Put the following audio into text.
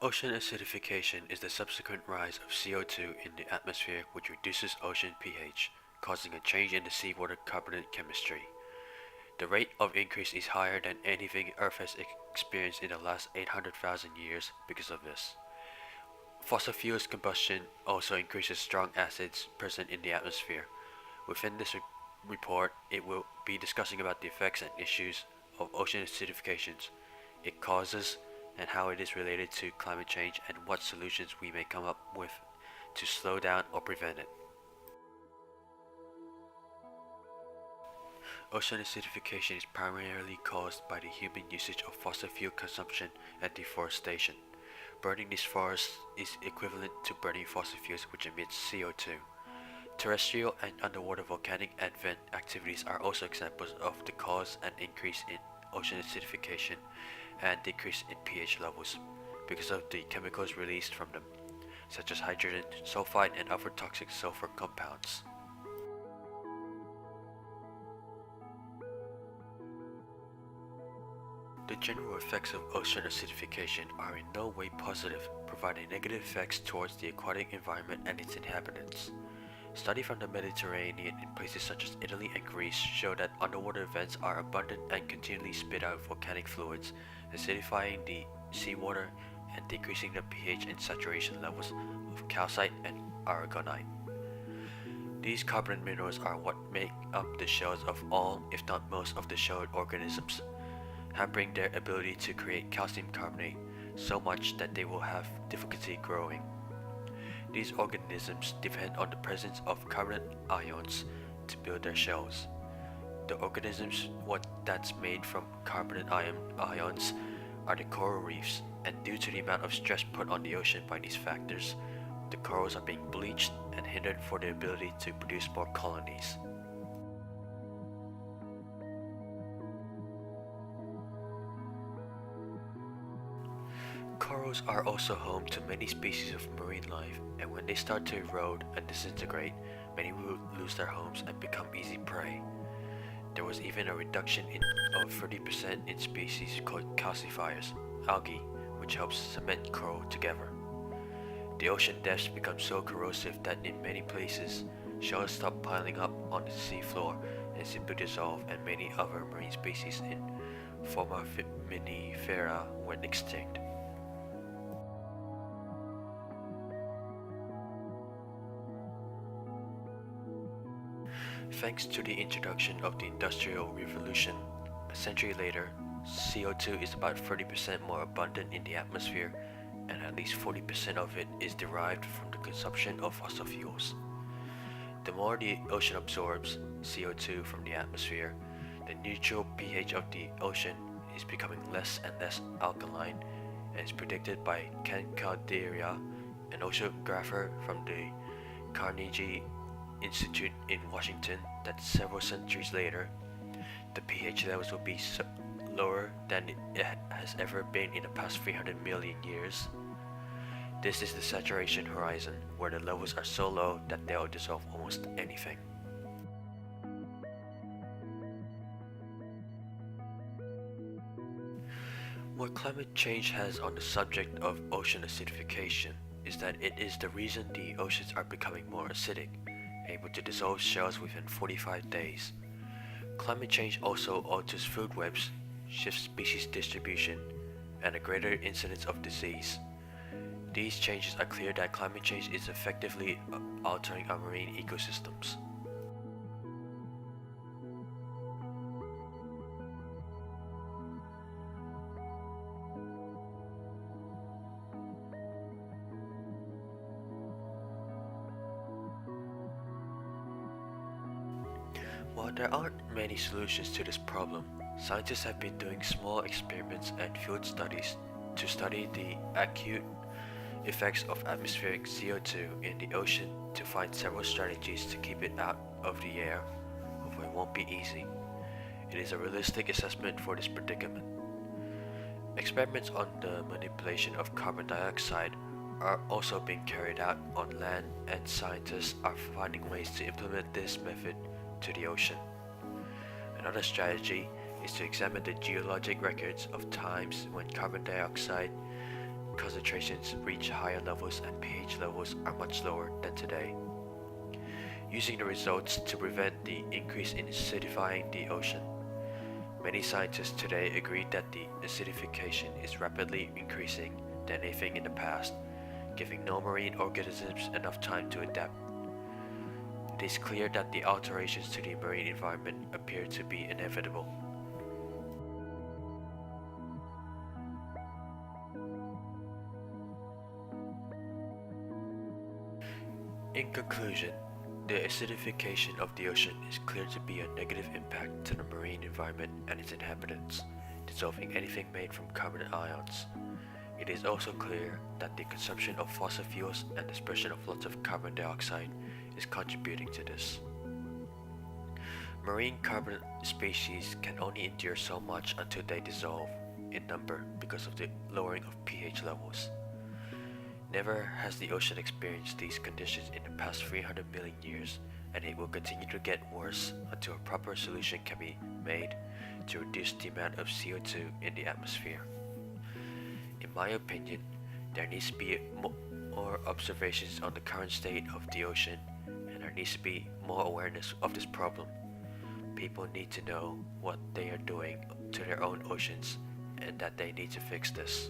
Ocean acidification is the subsequent rise of CO2 in the atmosphere which reduces ocean pH, causing a change in the seawater carbonate chemistry. The rate of increase is higher than anything Earth has experienced in the last 800,000 years because of this. Fossil fuels combustion also increases strong acids present in the atmosphere. Within this report, it will be discussing about the effects and issues of ocean acidifications, its causes, and how it is related to climate change and what solutions we may come up with to slow down or prevent it. Ocean acidification is primarily caused by the human usage of fossil fuel consumption and deforestation. Burning these forests is equivalent to burning fossil fuels which emits CO2. Terrestrial and underwater volcanic and vent activities are also examples of the cause and increase in ocean acidification and decrease in pH levels because of the chemicals released from them, such as hydrogen sulfide and other toxic sulfur compounds. The general effects of ocean acidification are in no way positive, providing negative effects towards the aquatic environment and its inhabitants. Studies from the Mediterranean in places such as Italy and Greece show that underwater vents are abundant and continually spit out volcanic fluids, acidifying the seawater and decreasing the pH and saturation levels of calcite and aragonite. These carbonate minerals are what make up the shells of all, if not most, of the shelled organisms, hampering their ability to create calcium carbonate so much that they will have difficulty growing. These organisms depend on the presence of carbonate ions to build their shells. The organisms that's made from carbonate ions are the coral reefs, and due to the amount of stress put on the ocean by these factors, the corals are being bleached and hindered for their ability to produce more colonies. Corals are also home to many species of marine life, and when they start to erode and disintegrate, many will lose their homes and become easy prey. There was even a reduction of 30% in species called calcifiers, algae, which helps cement coral together. The ocean depths become so corrosive that in many places, shells stop piling up on the seafloor and simply dissolve, and many other marine species in Foraminifera went extinct. Thanks to the introduction of the Industrial Revolution, a century later, CO2 is about 30% more abundant in the atmosphere, and at least 40% of it is derived from the consumption of fossil fuels. The more the ocean absorbs CO2 from the atmosphere, the neutral pH of the ocean is becoming less and less alkaline, and is predicted by Ken Caldeira, an oceanographer from the Carnegie Institute in Washington, that several centuries later, the pH levels will be lower than it has ever been in the past 300 million years. This is the saturation horizon, where the levels are so low that they'll dissolve almost anything. What climate change has on the subject of ocean acidification is that it is the reason the oceans are becoming more acidic, able to dissolve shells within 45 days. Climate change also alters food webs, shifts species distribution, and a greater incidence of disease. These changes are clear that climate change is effectively altering our marine ecosystems. While there aren't many solutions to this problem, scientists have been doing small experiments and field studies to study the acute effects of atmospheric CO2 in the ocean to find several strategies to keep it out of the air, although it won't be easy. It is a realistic assessment for this predicament. Experiments on the manipulation of carbon dioxide are also being carried out on land, and scientists are finding ways to implement this method to the ocean. Another strategy is to examine the geologic records of times when carbon dioxide concentrations reach higher levels and pH levels are much lower than today. Using the results to prevent the increase in acidifying the ocean, many scientists today agree that the acidification is rapidly increasing than anything in the past, giving no marine organisms enough time to adapt. It is clear that the alterations to the marine environment appear to be inevitable. In conclusion, the acidification of the ocean is clear to be a negative impact to the marine environment and its inhabitants, dissolving anything made from carbon ions. It is also clear that the consumption of fossil fuels and the spread of lots of carbon dioxide is contributing to this. Marine carbon species can only endure so much until they dissolve in number because of the lowering of pH levels. Never has the ocean experienced these conditions in the past 300 million years, and it will continue to get worse until a proper solution can be made to reduce the amount of CO2 in the atmosphere. In my opinion, there needs to be more observations on the current state of the ocean, and there needs to be more awareness of this problem. People need to know what they are doing to their own oceans and that they need to fix this.